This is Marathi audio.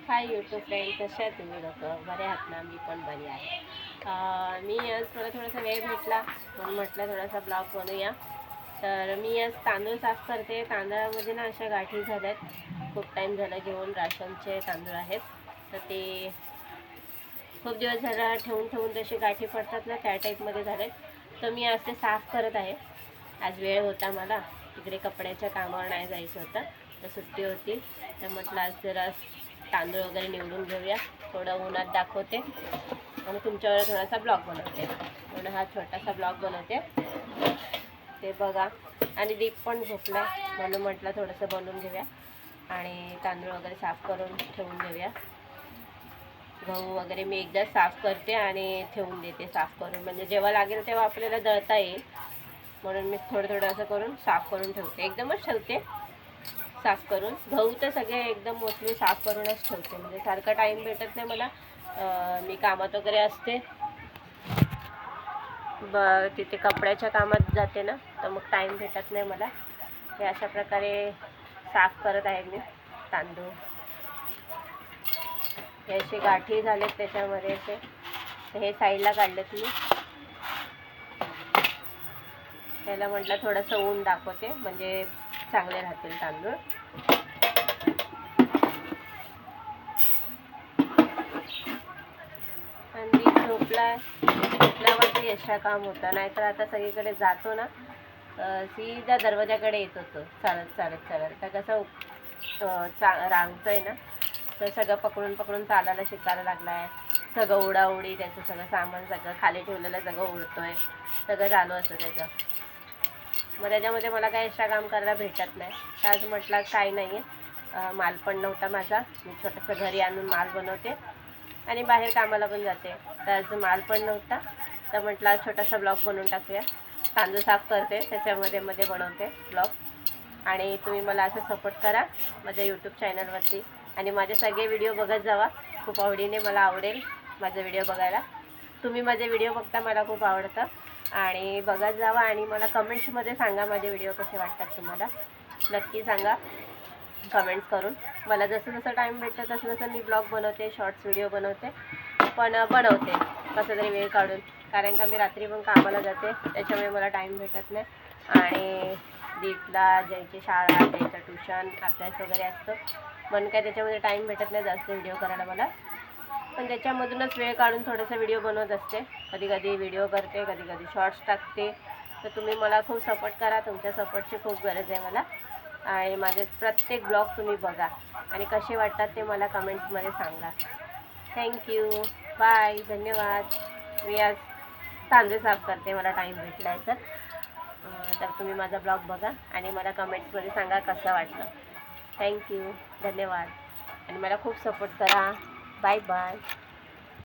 हाय यूट्यूब फ्रेंड, कशा आहे तुम्ही लोक? बरे आहात ना? मी पण बरी आहे. मी आज थोडासा वेळ भेटला म्हणून म्हटलं थोडासा ब्लॉग बनवूया. तर मी आज तांदूळ साफ करते. तांदळामध्ये ना अशा गाठी झाल्यात. खूप टाईम झाला घेऊन, राशनचे तांदूळ आहेत. तर ते खूप दिवस झाला ठेवून ठेवून तसे गाठी पडतात ना, त्या टाईपमध्ये झालेत. तर मी आज ते साफ करत आहे. आज वेळ होता मला, तिकडे कपड्याच्या कामावर नाही जायचं होतं, तर सुट्टी होती. तर म्हटलं आज जरा तांदूळ वगैरे निवडून घेऊया, थोडं उन्हात दाखवते आणि तुमच्यावर थोडासा ब्लॉग बनवते. म्हणून हा छोटासा ब्लॉग बनवते, ते बघा. आणि दीप पण झोपला, म्हणून म्हटलं थोडंसं बनवून घेऊया आणि तांदूळ वगैरे साफ करून ठेवून घेऊया. गहू वगैरे मी एकदा साफ करते आणि ठेवून देते साफ करून, म्हणजे जेव्हा लागेल तेव्हा आपल्याला दळता येईल. म्हणून मी थोडं असं करून साफ करून ठेवते, एकदमच ठेवते साफ करून. गहू तर सगळे एकदम मोस्टली साफ करूनच ठेवते, म्हणजे सारखा टाईम भेटत नाही मला. मी कामात वगैरे असते, तिथे कपड्याच्या कामात जाते ना, तर मग टाईम भेटत नाही मला. हे अशा प्रकारे साफ करत आहे मी तांदूळ. हे असे गाठी झालेत त्याच्यामध्ये असे, हे साईडला काढलेत मी. त्याला म्हटलं थोडंसं ऊन दाखवते, म्हणजे चांगले राहतील तांदूळ. आणि झोपल्यावरती एक्स्ट्रा काम होतं, नाहीतर आता सगळीकडे जातो ना, सीधा दरवाजाकडे येत होतो चालत. तर कसं रांगतं आहे ना, तर सगळं पकडून चालायला शिकायला लागला आहे. सगळं उडाउडी, त्याचं सगळं सामान सगळं खाली ठेवलेलं सगळं उडतो आहे, सगळं चालू असतं त्याचं. मग त्याच्यामध्ये मला काही एक्स्ट्रा काम करायला भेटत नाही. तर आज म्हटलं काही नाही आहे, माल पण नव्हता माझा. मी छोटंसं घरी आणून माल बनवते आणि बाहेर कामाला पण जाते, तर आज माल पण नव्हता. तर म्हटलं छोटासा ब्लॉग बनवून टाकूया. तांदूळ साफ करते, त्याच्यामध्ये बनवते ब्लॉग. आणि तुम्ही मला असं सपोर्ट करा माझ्या यूट्यूब चॅनलवरती, आणि माझे सगळे व्हिडिओ बघत जावा. खूप आवडीने मला आवडेल माझे व्हिडिओ बघायला. तुम्ही माझे व्हिडिओ बघता, मला खूप आवडतं, आणि बघत जावा. आणि मला कमेंट्समध्ये सांगा माझे व्हिडिओ कसे वाटतात तुम्हाला, नक्की सांगा कमेंट्स करून. मला जसं टाईम भेटतं तसं मी ब्लॉग बनवते, शॉर्ट्स व्हिडिओ बनवते, पण बनवते कसं तरी वेळ काढून. कारण का मी रात्री पण कामाला जाते, त्याच्यामुळे मला टाईम भेटत नाही. आणि दीपला जायची शाळा, जायचं ट्युशन, अभ्यास वगैरे असतं, म्हणून काय त्याच्यामध्ये टाईम भेटत नाही जास्त व्हिडिओ करायला मला. पण त्याच्यामधूनच वेळ काढून थोडंसं व्हिडिओ बनवत असते. कधी व्हिडिओ करते, कधी शॉर्ट्स टाकते. तर तुम्ही मला खूप सपोर्ट करा, तुमच्या सपोर्टची खूप गरज आहे मला. आणि माझे प्रत्येक ब्लॉग तुम्ही बघा आणि कसे वाटतात ते मला कमेंट्समध्ये सांगा. थँक्यू, बाय, धन्यवाद. मी आज तांदूळ साफ करते, मला टाईम भेटला आहे तर तुम्ही माझा ब्लॉग बघा आणि मला कमेंट्समध्ये सांगा कसं वाटलं. थँक्यू, धन्यवाद, आणि मला खूप सपोर्ट करा. Bye bye.